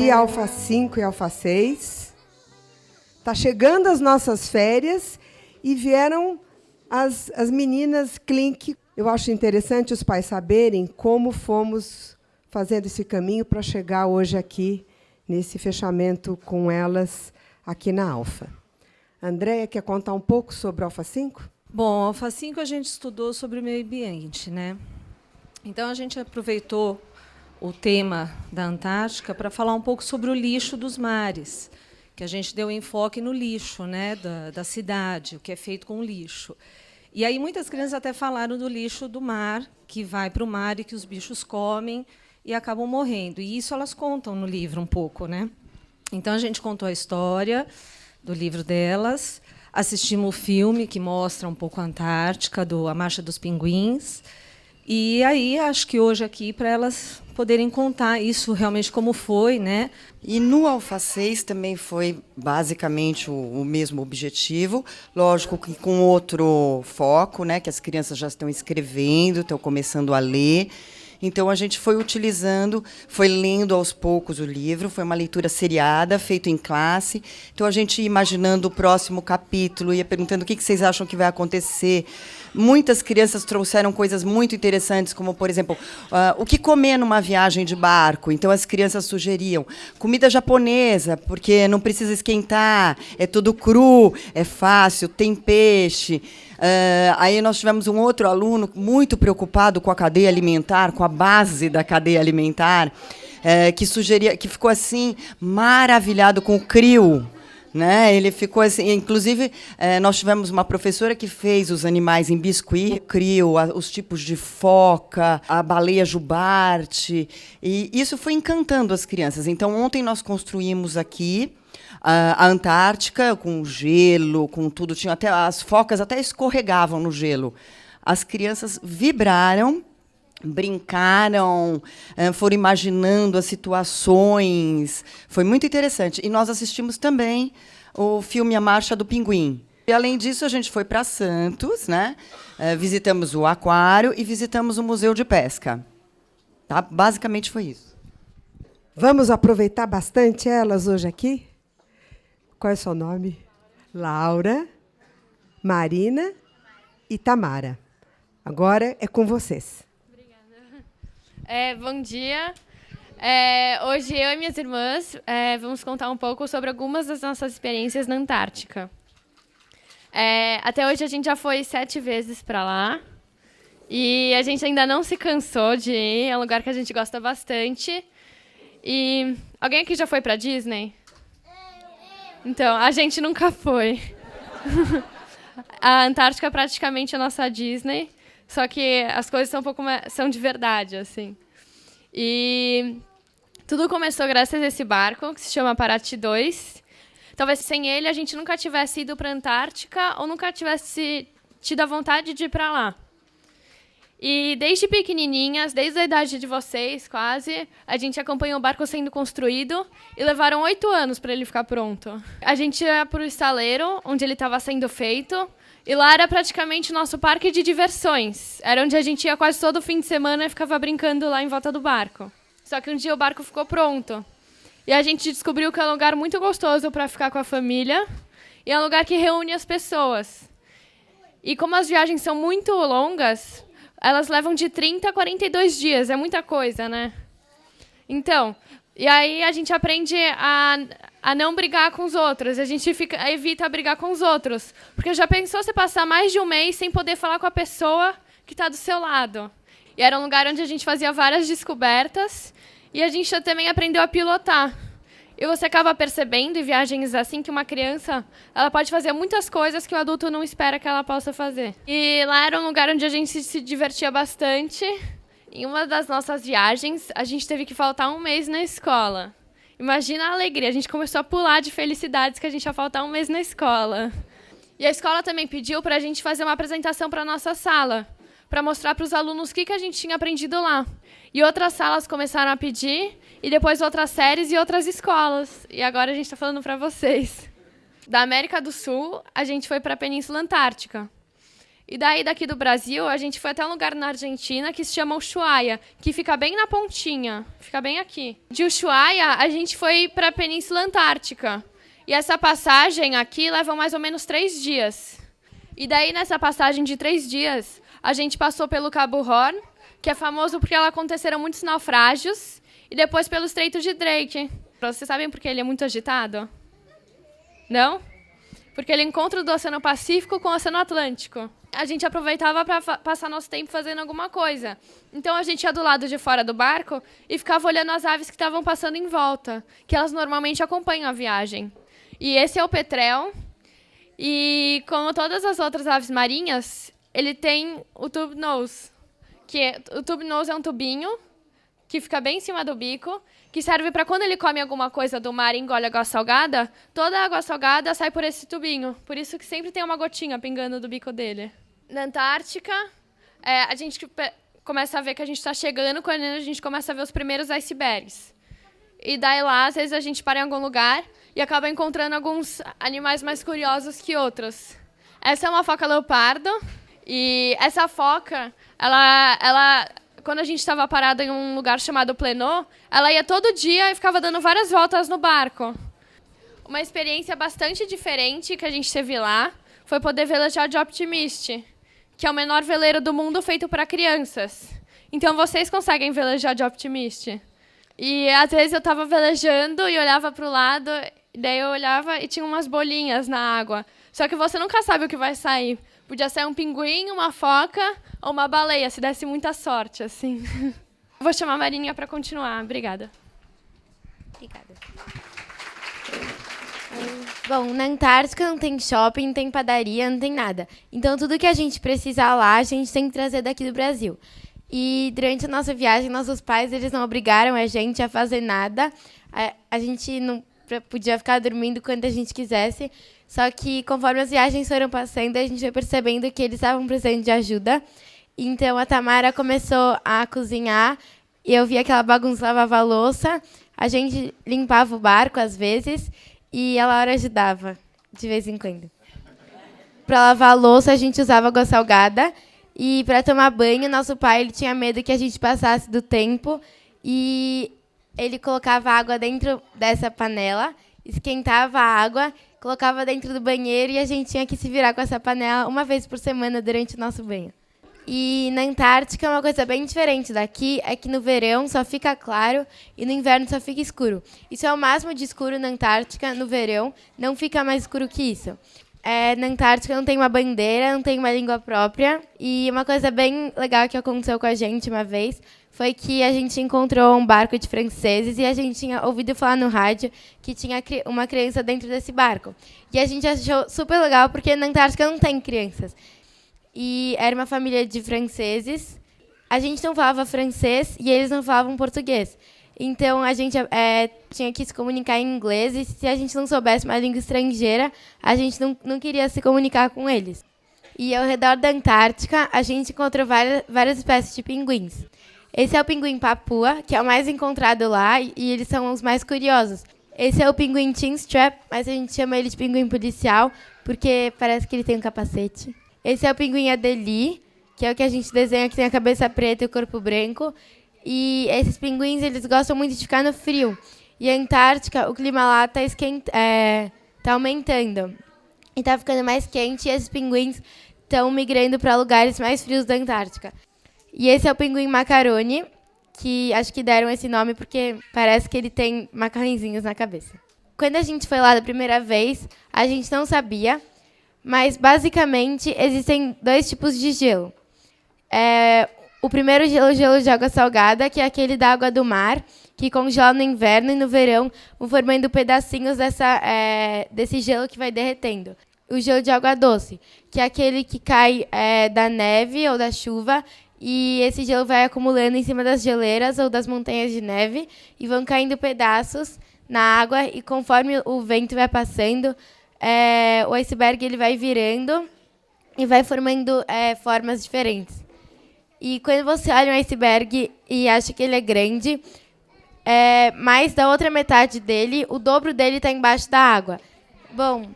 dia, Alfa 5 e Alfa 6. Está chegando as nossas férias e vieram as meninas Klink. Eu acho interessante os pais saberem como fomos fazendo esse caminho para chegar hoje aqui, nesse fechamento com elas aqui na Alfa. Andréia, quer contar um pouco sobre a Alfa 5? Bom, a Alfa 5 a gente estudou sobre o meio ambiente, né? Então, a gente aproveitou o tema da Antártica para falar um pouco sobre o lixo dos mares, que a gente deu enfoque no lixo, né, da cidade, o que é feito com o lixo. E aí muitas crianças até falaram do lixo do mar, que vai para o mar e que os bichos comem e acabam morrendo. E isso elas contam no livro um pouco, né? Então, a gente contou a história do livro delas, assistimos o filme que mostra um pouco a Antártica, A Marcha dos Pinguins. E aí, acho que hoje aqui, para elas poderem contar isso realmente como foi, né? E no Alfa 6 também foi basicamente o mesmo objetivo, lógico que com outro foco, né? Que as crianças já estão escrevendo, estão começando a ler. Então, a gente foi utilizando, foi lendo aos poucos o livro, foi uma leitura seriada, feita em classe. Então, a gente ia imaginando o próximo capítulo, ia perguntando o que vocês acham que vai acontecer. Muitas crianças trouxeram coisas muito interessantes, como, por exemplo, o que comer numa viagem de barco. Então, as crianças sugeriam comida japonesa, porque não precisa esquentar, é tudo cru, é fácil, tem peixe. Aí nós tivemos um outro aluno muito preocupado com a cadeia alimentar, com a base da cadeia alimentar, que sugeria, que ficou assim maravilhado com o crio. Né? Ele ficou assim, inclusive nós tivemos uma professora que fez os animais em biscuit, o crio, os tipos de foca, a baleia jubarte, e isso foi encantando as crianças. Então ontem nós construímos aqui a Antártica com gelo, com tudo, tinha até as focas até escorregavam no gelo. As crianças vibraram, brincaram, foram imaginando as situações. Foi muito interessante. E nós assistimos também o filme A Marcha do Pinguim. E, além disso, a gente foi para Santos, né? Visitamos o aquário e visitamos o Museu de Pesca. Tá? Basicamente foi isso. Vamos aproveitar bastante elas hoje aqui? Qual é o seu nome? Laura, Marina e Tamara. Agora é com vocês. Bom dia. Hoje eu e minhas irmãs vamos contar um pouco sobre algumas das nossas experiências na Antártica. Até hoje a gente já foi 7 vezes para lá e a gente ainda não se cansou de ir, é um lugar que a gente gosta bastante. E alguém aqui já foi para Disney? Então, a gente nunca foi. A Antártica é praticamente a nossa Disney. Só que as coisas são um pouco são de verdade, assim. E tudo começou graças a esse barco, que se chama Paraty 2. Talvez sem ele a gente nunca tivesse ido para a Antártica ou nunca tivesse tido a vontade de ir para lá. E desde pequenininhas, desde a idade de vocês, quase, a gente acompanhou o barco sendo construído e levaram 8 anos para ele ficar pronto. A gente ia para o estaleiro, onde ele estava sendo feito. E lá era praticamente o nosso parque de diversões. Era onde a gente ia quase todo fim de semana e ficava brincando lá em volta do barco. Só que um dia o barco ficou pronto. E a gente descobriu que é um lugar muito gostoso para ficar com a família. E é um lugar que reúne as pessoas. E como as viagens são muito longas, elas levam de 30 a 42 dias. É muita coisa, né? Então, e aí a gente aprende a não brigar com os outros. A gente evita brigar com os outros. Porque já pensou você passar mais de um mês sem poder falar com a pessoa que está do seu lado? E era um lugar onde a gente fazia várias descobertas e a gente também aprendeu a pilotar. E você acaba percebendo em viagens assim que uma criança ela pode fazer muitas coisas que o adulto não espera que ela possa fazer. E lá era um lugar onde a gente se divertia bastante. Em uma das nossas viagens, a gente teve que faltar um mês na escola. Imagina a alegria, a gente começou a pular de felicidades que a gente ia faltar um mês na escola. E a escola também pediu para a gente fazer uma apresentação para a nossa sala, para mostrar para os alunos o que a gente tinha aprendido lá. E outras salas começaram a pedir, e depois outras séries e outras escolas. E agora a gente está falando para vocês. Da América do Sul, a gente foi para a Península Antártica. E daí, daqui do Brasil, a gente foi até um lugar na Argentina que se chama Ushuaia, que fica bem na pontinha, fica bem aqui. De Ushuaia, a gente foi para a Península Antártica. E essa passagem aqui leva mais ou menos 3 dias. E daí, nessa passagem de 3 dias, a gente passou pelo Cabo Horn, que é famoso porque lá aconteceram muitos naufrágios, e depois pelo Estreito de Drake. Vocês sabem por que ele é muito agitado? Não? Porque ele encontra do Oceano Pacífico com o Oceano Atlântico. A gente aproveitava para passar nosso tempo fazendo alguma coisa. Então a gente ia do lado de fora do barco e ficava olhando as aves que estavam passando em volta, que elas normalmente acompanham a viagem. E esse é o petrel. E como todas as outras aves marinhas, ele tem o tube nose, o tube nose é um tubinho que fica bem em cima do bico, que serve para quando ele come alguma coisa do mar e engole água salgada, toda a água salgada sai por esse tubinho. Por isso que sempre tem uma gotinha pingando do bico dele. Na Antártica, a gente começa a ver que a gente está chegando quando a gente começa a ver os primeiros icebergs. E daí lá, às vezes, a gente para em algum lugar e acaba encontrando alguns animais mais curiosos que outros. Essa é uma foca leopardo. E essa foca, ela quando a gente estava parado em um lugar chamado Plenô, ela ia todo dia e ficava dando várias voltas no barco. Uma experiência bastante diferente que a gente teve lá foi poder velejar de Optimist, que é o menor veleiro do mundo feito para crianças. Então, vocês conseguem velejar de Optimist? E, às vezes, eu estava velejando e olhava para o lado, e daí eu olhava e tinha umas bolinhas na água. Só que você nunca sabe o que vai sair. Podia ser um pinguim, uma foca ou uma baleia, se desse muita sorte, assim. Vou chamar a Marinha para continuar. Obrigada. Obrigada. Bom, na Antártica não tem shopping, não tem padaria, não tem nada. Então, tudo que a gente precisar lá, a gente tem que trazer daqui do Brasil. E durante a nossa viagem, nossos pais eles não obrigaram a gente a fazer nada. A gente não podia ficar dormindo quando a gente quisesse. Só que, conforme as viagens foram passando, a gente foi percebendo que eles estavam precisando de ajuda. Então, a Tamara começou a cozinhar e eu via que ela bagunçava a louça. A gente limpava o barco, às vezes, e a Laura ajudava, de vez em quando. Para lavar a louça, a gente usava água salgada. E, para tomar banho, nosso pai ele tinha medo que a gente passasse do tempo. E ele colocava água dentro dessa panela, esquentava a água, colocava dentro do banheiro e a gente tinha que se virar com essa panela uma vez por semana durante o nosso banho. E na Antártica, uma coisa bem diferente daqui é que no verão só fica claro e no inverno só fica escuro. Isso é o máximo de escuro na Antártica, no verão, não fica mais escuro que isso. Na Antártica não tem uma bandeira, não tem uma língua própria. E uma coisa bem legal que aconteceu com a gente uma vez foi que a gente encontrou um barco de franceses e a gente tinha ouvido falar no rádio que tinha uma criança dentro desse barco. E a gente achou super legal porque na Antártica não tem crianças. E era uma família de franceses. A gente não falava francês e eles não falavam português. Então, a gente tinha que se comunicar em inglês e se a gente não soubesse uma língua estrangeira, a gente não queria se comunicar com eles. E ao redor da Antártica, a gente encontrou várias espécies de pinguins. Esse é o pinguim papua, que é o mais encontrado lá, e eles são os mais curiosos. Esse é o pinguim chinstrap, mas a gente chama ele de pinguim policial, porque parece que ele tem um capacete. Esse é o pinguim Adelie, que é o que a gente desenha, que tem a cabeça preta e o corpo branco. E esses pinguins eles gostam muito de ficar no frio. E a Antártica, o clima lá tá aumentando. E está ficando mais quente, e esses pinguins estão migrando para lugares mais frios da Antártica. E esse é o pinguim macaroni, que acho que deram esse nome porque parece que ele tem macarrõezinhos na cabeça. Quando a gente foi lá da primeira vez, a gente não sabia, mas basicamente existem 2 tipos de gelo. O primeiro gelo, o gelo de água salgada, que é aquele da água do mar, que congela no inverno e no verão, vão formando pedacinhos desse gelo que vai derretendo. O gelo de água doce, que é aquele que cai da neve ou da chuva, e esse gelo vai acumulando em cima das geleiras ou das montanhas de neve, e vão caindo pedaços na água, e conforme o vento vai passando, o iceberg ele vai virando e vai formando formas diferentes. E quando você olha um iceberg e acha que ele é grande, mais da outra metade dele, o dobro dele está embaixo da água. Bom,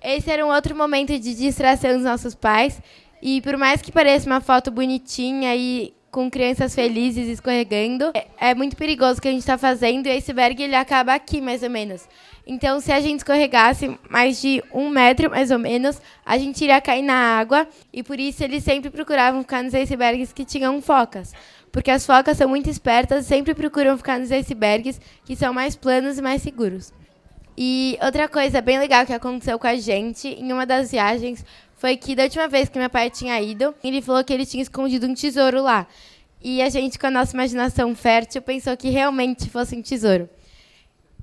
esse era um outro momento de distração dos nossos pais. E por mais que pareça uma foto bonitinha e com crianças felizes escorregando, é muito perigoso o que a gente está fazendo, e o iceberg ele acaba aqui, mais ou menos. Então, se a gente escorregasse mais de 1 metro, mais ou menos, a gente iria cair na água, e por isso eles sempre procuravam ficar nos icebergs que tinham focas. Porque as focas são muito espertas e sempre procuram ficar nos icebergs que são mais planos e mais seguros. E outra coisa bem legal que aconteceu com a gente em uma das viagens foi que, da última vez que meu pai tinha ido, ele falou que ele tinha escondido um tesouro lá. E a gente, com a nossa imaginação fértil, pensou que realmente fosse um tesouro.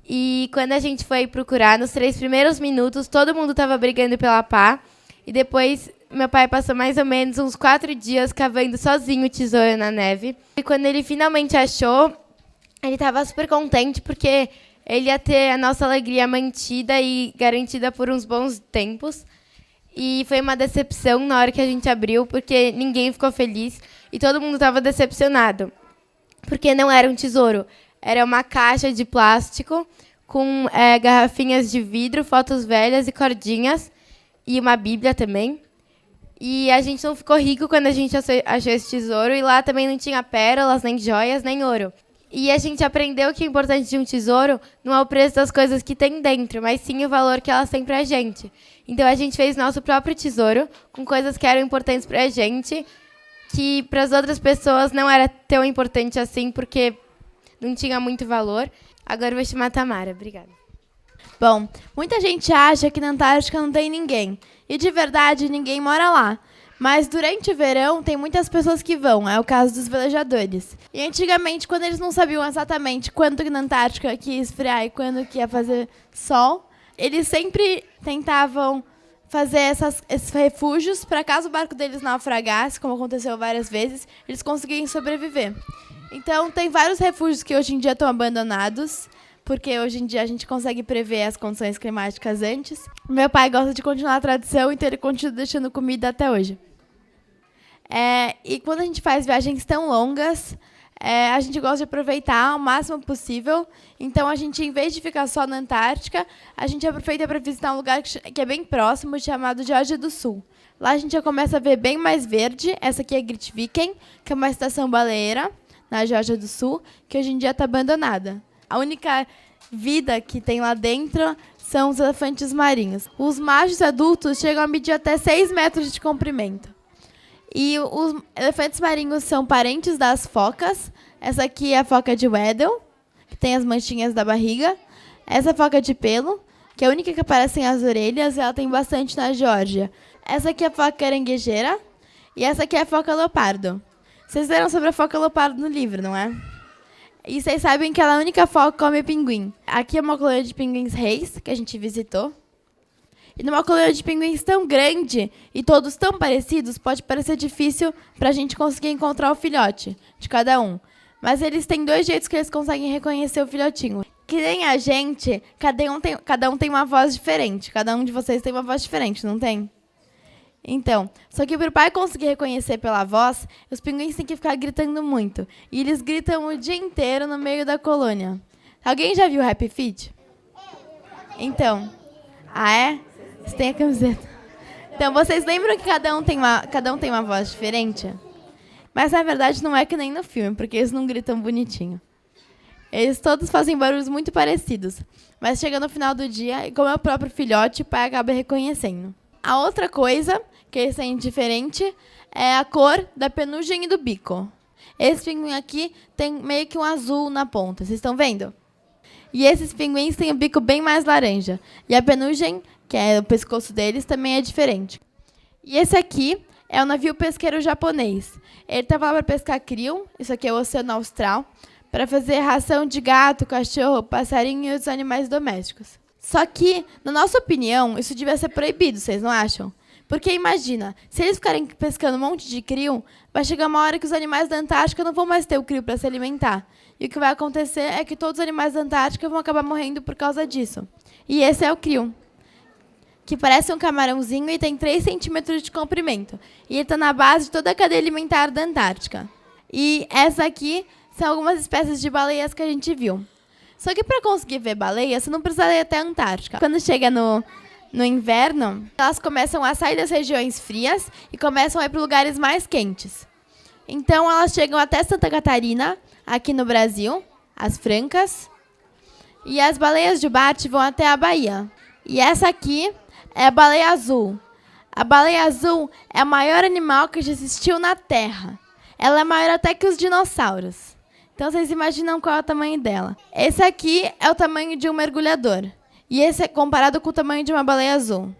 E quando a gente foi procurar, nos 3 primeiros minutos, todo mundo estava brigando pela pá. E depois, meu pai passou mais ou menos uns 4 dias cavando sozinho o tesouro na neve. E quando ele finalmente achou, ele estava super contente, porque ele ia ter a nossa alegria mantida e garantida por uns bons tempos. E foi uma decepção na hora que a gente abriu, porque ninguém ficou feliz e todo mundo estava decepcionado. Porque não era um tesouro, era uma caixa de plástico com garrafinhas de vidro, fotos velhas e cordinhas, e uma bíblia também. E a gente não ficou rico quando a gente achou esse tesouro, e lá também não tinha pérolas, nem joias, nem ouro. E a gente aprendeu que o importante de um tesouro não é o preço das coisas que tem dentro, mas sim o valor que elas têm pra gente. Então a gente fez nosso próprio tesouro com coisas que eram importantes pra gente, que para as outras pessoas não era tão importante assim, porque não tinha muito valor. Agora eu vou chamar a Tamara. Obrigada. Bom, muita gente acha que na Antártica não tem ninguém. E de verdade, ninguém mora lá. Mas durante o verão, tem muitas pessoas que vão. É o caso dos velejadores. E antigamente, quando eles não sabiam exatamente quando que na Antártica que ia esfriar e quando que ia fazer sol, eles sempre tentavam fazer esses refúgios para caso o barco deles naufragasse, como aconteceu várias vezes, eles conseguirem sobreviver. Então, tem vários refúgios que hoje em dia estão abandonados, porque hoje em dia a gente consegue prever as condições climáticas antes. Meu pai gosta de continuar a tradição, então ele continua deixando comida até hoje. E quando a gente faz viagens tão longas, a gente gosta de aproveitar o máximo possível. Então, a gente, em vez de ficar só na Antártica, a gente aproveita para visitar um lugar que é bem próximo, chamado Geórgia do Sul. Lá a gente já começa a ver bem mais verde. Essa aqui é Grytviken, que é uma estação baleeira na Geórgia do Sul, que hoje em dia está abandonada. A única vida que tem lá dentro são os elefantes marinhos. Os machos adultos chegam a medir até 6 metros de comprimento. E os elefantes marinhos são parentes das focas. Essa aqui é a foca de Weddell, que tem as manchinhas da barriga. Essa é a foca de pelo, que é a única que aparece as orelhas, e ela tem bastante na Geórgia. Essa aqui é a foca caranguejeira. E essa aqui é a foca leopardo. Vocês leram sobre a foca leopardo no livro, não é? E vocês sabem que ela é a única foca que come pinguim. Aqui é uma colônia de pinguins reis, que a gente visitou. E numa colônia de pinguins tão grande e todos tão parecidos, pode parecer difícil para a gente conseguir encontrar o filhote de cada um. Mas eles têm 2 jeitos que eles conseguem reconhecer o filhotinho. Que nem a gente, cada um tem uma voz diferente. Cada um de vocês tem uma voz diferente, não tem? Então, só que para o pai conseguir reconhecer pela voz, os pinguins têm que ficar gritando muito. E eles gritam o dia inteiro no meio da colônia. Alguém já viu Happy Feet? Então, você tem a camiseta. Então, vocês lembram que cada um tem uma voz diferente? Mas, na verdade, não é que nem no filme, porque eles não gritam bonitinho. Eles todos fazem barulhos muito parecidos. Mas chega no final do dia, e como é o próprio filhote, o pai acaba reconhecendo. A outra coisa que eles têm diferente é a cor da penugem e do bico. Esse pinguim aqui tem meio que um azul na ponta. Vocês estão vendo? E esses pinguins têm o bico bem mais laranja. E a penugem, que é o pescoço deles, também é diferente. E esse aqui é o navio pesqueiro japonês. Ele estava lá para pescar krill, isso aqui é o Oceano Austral, para fazer ração de gato, cachorro, passarinho e outros animais domésticos. Só que, na nossa opinião, isso devia ser proibido, vocês não acham? Porque imagina, se eles ficarem pescando um monte de krill, vai chegar uma hora que os animais da Antártica não vão mais ter o krill para se alimentar. E o que vai acontecer é que todos os animais da Antártica vão acabar morrendo por causa disso. E esse é o krill, que parece um camarãozinho e tem 3 centímetros de comprimento. E ele está na base de toda a cadeia alimentar da Antártica. E essa aqui são algumas espécies de baleias que a gente viu. Só que para conseguir ver baleia, você não precisa ir até a Antártica. Quando chega no inverno, elas começam a sair das regiões frias e começam a ir para lugares mais quentes. Então, elas chegam até Santa Catarina, aqui no Brasil, as Francas, e as baleias de Bart vão até a Bahia. E essa aqui é a baleia azul. A baleia azul é o maior animal que já existiu na Terra. Ela é maior até que os dinossauros. Então, vocês imaginam qual é o tamanho dela. Esse aqui é o tamanho de um mergulhador. E esse é comparado com o tamanho de uma baleia azul.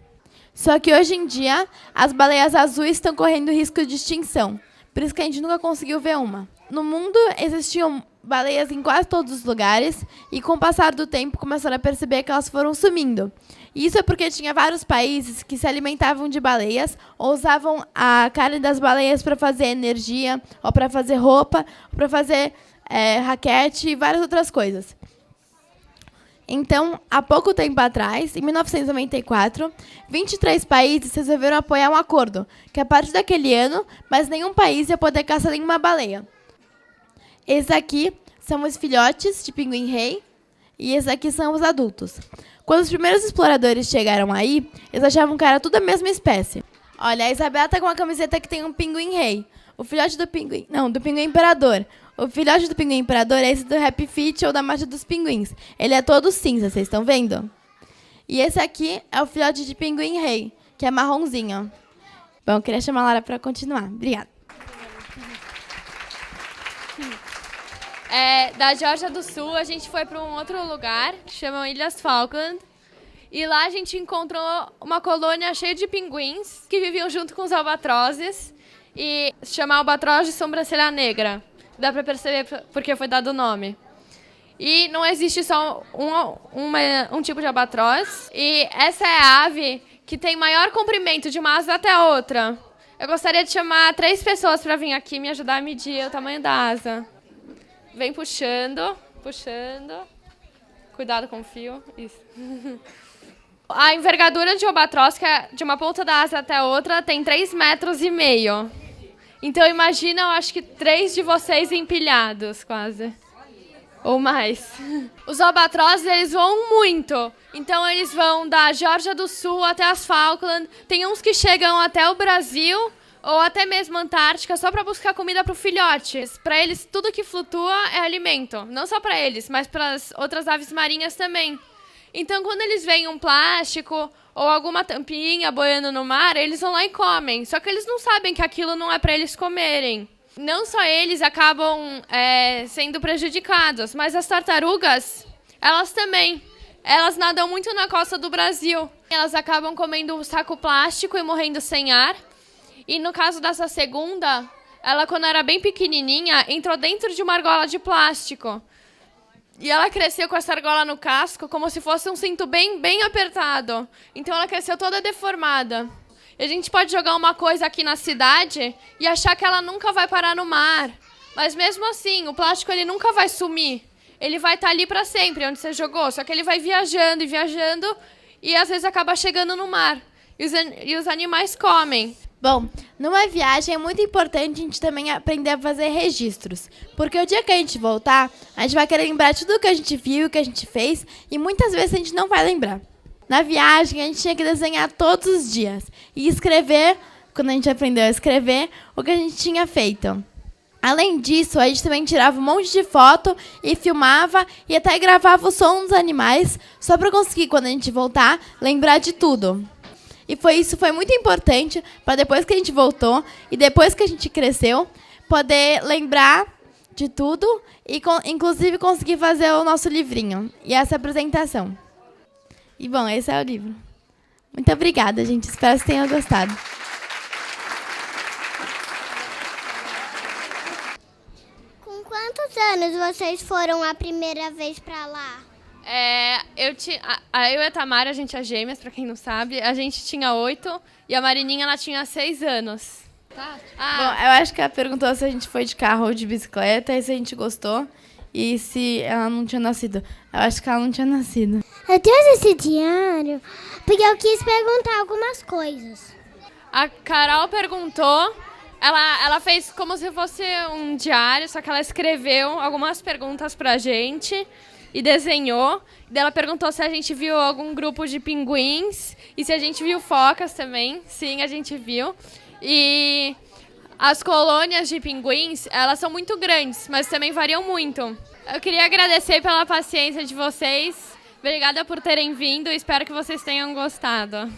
Só que hoje em dia, as baleias azuis estão correndo risco de extinção. Por isso que a gente nunca conseguiu ver uma. No mundo, existiam baleias em quase todos os lugares. E com o passar do tempo, começaram a perceber que elas foram sumindo. E isso é porque tinha vários países que se alimentavam de baleias ou usavam a carne das baleias para fazer energia, ou para fazer roupa, ou para fazer raquete e várias outras coisas. Então, há pouco tempo atrás, em 1994, 23 países resolveram apoiar um acordo, que a partir daquele ano, mais nenhum país ia poder caçar nenhuma baleia. Esses aqui são os filhotes de pinguim-rei e esses aqui são os adultos. Quando os primeiros exploradores chegaram aí, eles achavam que era tudo a mesma espécie. Olha, a Isabela tá com uma camiseta que tem um pinguim-rei. O filhote do pinguim... Não, do pinguim-imperador. O filhote do pinguim-imperador é esse do Happy Feet ou da Marcha dos Pinguins. Ele é todo cinza, vocês estão vendo? E esse aqui é o filhote de pinguim-rei, que é marronzinho. Bom, eu queria chamar a Lara para continuar. Obrigada. Da Geórgia do Sul, a gente foi para um outro lugar, que chama Ilhas Falkland. E lá a gente encontrou uma colônia cheia de pinguins que viviam junto com os albatrozes. E se chama albatroz de sobrancelha negra. Dá para perceber porque foi dado o nome. E não existe só um tipo de albatroz. E essa é a ave que tem maior comprimento de uma asa até a outra. Eu gostaria de chamar 3 pessoas para vir aqui me ajudar a medir o tamanho da asa. Vem puxando, puxando. Cuidado com o fio. Isso. A envergadura de albatroz, que é de uma ponta da asa até a outra, tem 3,5 metros. Então, imagina, eu acho que 3 de vocês empilhados, quase. Ou mais. Os albatrozes, eles voam muito. Então, eles vão da Geórgia do Sul até as Falkland. Tem uns que chegam até o Brasil, ou até mesmo a Antártica, só para buscar comida para o filhote. Para eles, tudo que flutua é alimento. Não só para eles, mas para as outras aves marinhas também. Então, quando eles veem um plástico ou alguma tampinha boiando no mar, eles vão lá e comem. Só que eles não sabem que aquilo não é para eles comerem. Não só eles acabam sendo prejudicados, mas as tartarugas, elas também. Elas nadam muito na costa do Brasil. Elas acabam comendo o saco plástico e morrendo sem ar. E no caso dessa segunda, ela, quando era bem pequenininha, entrou dentro de uma argola de plástico. E ela cresceu com essa argola no casco como se fosse um cinto bem, bem apertado. Então ela cresceu toda deformada. E a gente pode jogar uma coisa aqui na cidade e achar que ela nunca vai parar no mar. Mas mesmo assim, o plástico ele nunca vai sumir. Ele vai estar ali para sempre, onde você jogou. Só que ele vai viajando e viajando e às vezes acaba chegando no mar. E os animais comem. Bom, numa viagem é muito importante a gente também aprender a fazer registros. Porque o dia que a gente voltar, a gente vai querer lembrar de tudo o que a gente viu, o que a gente fez, e muitas vezes a gente não vai lembrar. Na viagem, a gente tinha que desenhar todos os dias e escrever, quando a gente aprendeu a escrever, o que a gente tinha feito. Além disso, a gente também tirava um monte de foto e filmava e até gravava o som dos animais, só para conseguir, quando a gente voltar, lembrar de tudo. E isso foi muito importante para depois que a gente voltou e depois que a gente cresceu, poder lembrar de tudo e, inclusive, conseguir fazer o nosso livrinho e essa apresentação. E, bom, esse é o livro. Muito obrigada, gente. Espero que tenham gostado. Com quantos anos vocês foram a primeira vez para lá? Eu e a Tamara, a gente é gêmeas, pra quem não sabe. A gente tinha 8 e a Marininha, ela tinha 6 anos. Bom, eu acho que ela perguntou se a gente foi de carro ou de bicicleta e se a gente gostou e se ela não tinha nascido. Eu acho que ela não tinha nascido. Eu trouxe esse diário porque eu quis perguntar algumas coisas. A Carol perguntou, ela fez como se fosse um diário, só que ela escreveu algumas perguntas pra gente. e desenhou. Daí ela perguntou se a gente viu algum grupo de pinguins e se a gente viu focas também. Sim, a gente viu. E as colônias de pinguins, elas são muito grandes, mas também variam muito. Eu queria agradecer pela paciência de vocês. Obrigada por terem vindo. Espero que vocês tenham gostado.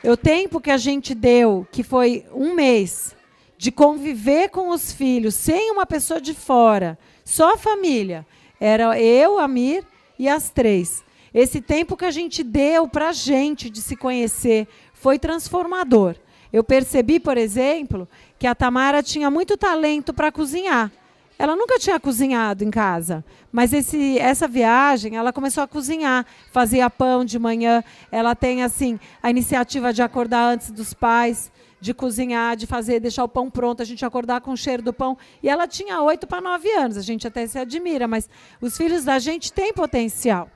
O tempo que a gente deu, que foi 1 mês, de conviver com os filhos, sem uma pessoa de fora, só a família. Era eu, a Mir e as 3. Esse tempo que a gente deu para a gente de se conhecer foi transformador. Eu percebi, por exemplo, que a Tamara tinha muito talento para cozinhar. Ela nunca tinha cozinhado em casa, mas essa viagem ela começou a cozinhar, fazia pão de manhã. Ela tem assim a iniciativa de acordar antes dos pais, de cozinhar, de deixar o pão pronto, a gente acordar com o cheiro do pão. E ela tinha 8 para 9 anos, a gente até se admira, mas os filhos da gente têm potencial.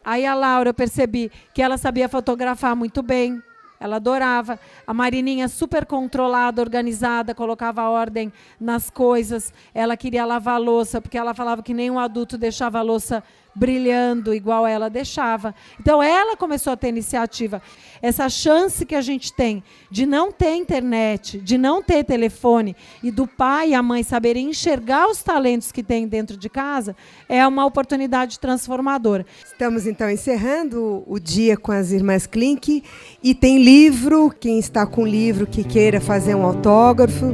Aí a Laura, eu percebi que ela sabia fotografar muito bem. Ela adorava. A Marininha, super controlada, organizada, colocava ordem nas coisas. Ela queria lavar a louça, porque ela falava que nenhum adulto deixava a louça brilhando igual ela deixava. Então, ela começou a ter iniciativa. Essa chance que a gente tem de não ter internet, de não ter telefone, e do pai e a mãe saberem enxergar os talentos que tem dentro de casa, é uma oportunidade transformadora. Estamos, então, encerrando o dia com as irmãs Klink. E tem livro, quem está com livro que queira fazer um autógrafo.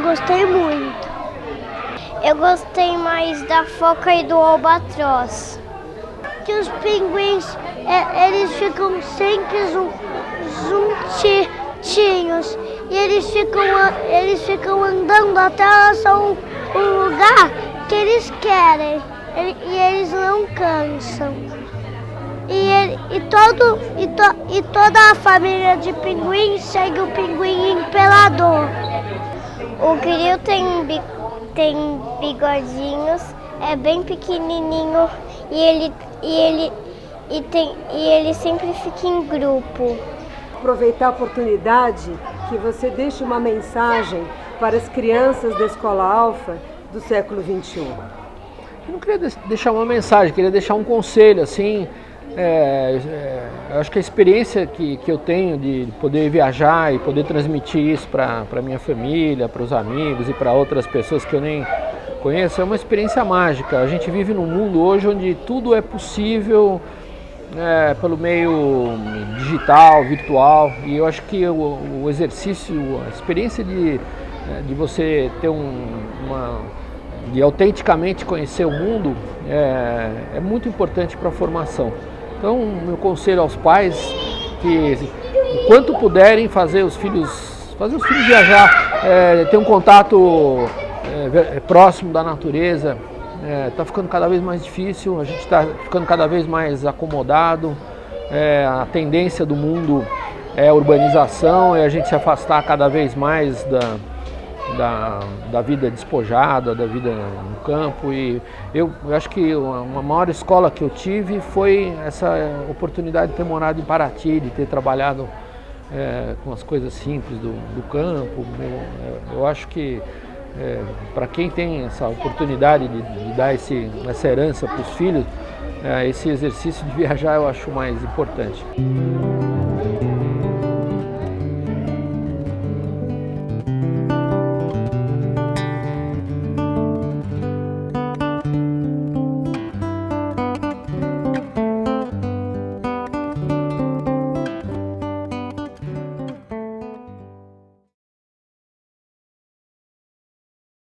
Gostei muito. Eu gostei mais da foca e do albatroz. Que os pinguins, eles ficam sempre juntinhos. E eles ficam andando até achar um lugar que eles querem. E eles não cansam. E toda a família de pinguins segue o pinguim imperador. O grilo tem bigodinhos, é bem pequenininho e ele sempre fica em grupo. Aproveitar a oportunidade que você deixe uma mensagem para as crianças da Escola Alfa do século XXI. Eu não queria deixar uma mensagem, queria deixar um conselho, assim. Eu acho que a experiência que eu tenho de poder viajar e poder transmitir isso para a minha família, para os amigos e para outras pessoas que eu nem conheço, é uma experiência mágica. A gente vive num mundo hoje onde tudo é possível pelo meio digital, virtual, e eu acho que o exercício, a experiência de você ter de autenticamente conhecer o mundo é muito importante para a formação. Então, meu conselho aos pais que, enquanto puderem, fazer os filhos viajar, ter um contato próximo da natureza. Está ficando cada vez mais difícil, a gente está ficando cada vez mais acomodado. A tendência do mundo é a urbanização, é a gente se afastar cada vez mais da vida despojada, da vida no campo. E eu acho que a maior escola que eu tive foi essa oportunidade de ter morado em Paraty, de ter trabalhado com as coisas simples do campo. Eu acho que para quem tem essa oportunidade de dar essa herança para os filhos, esse exercício de viajar eu acho mais importante.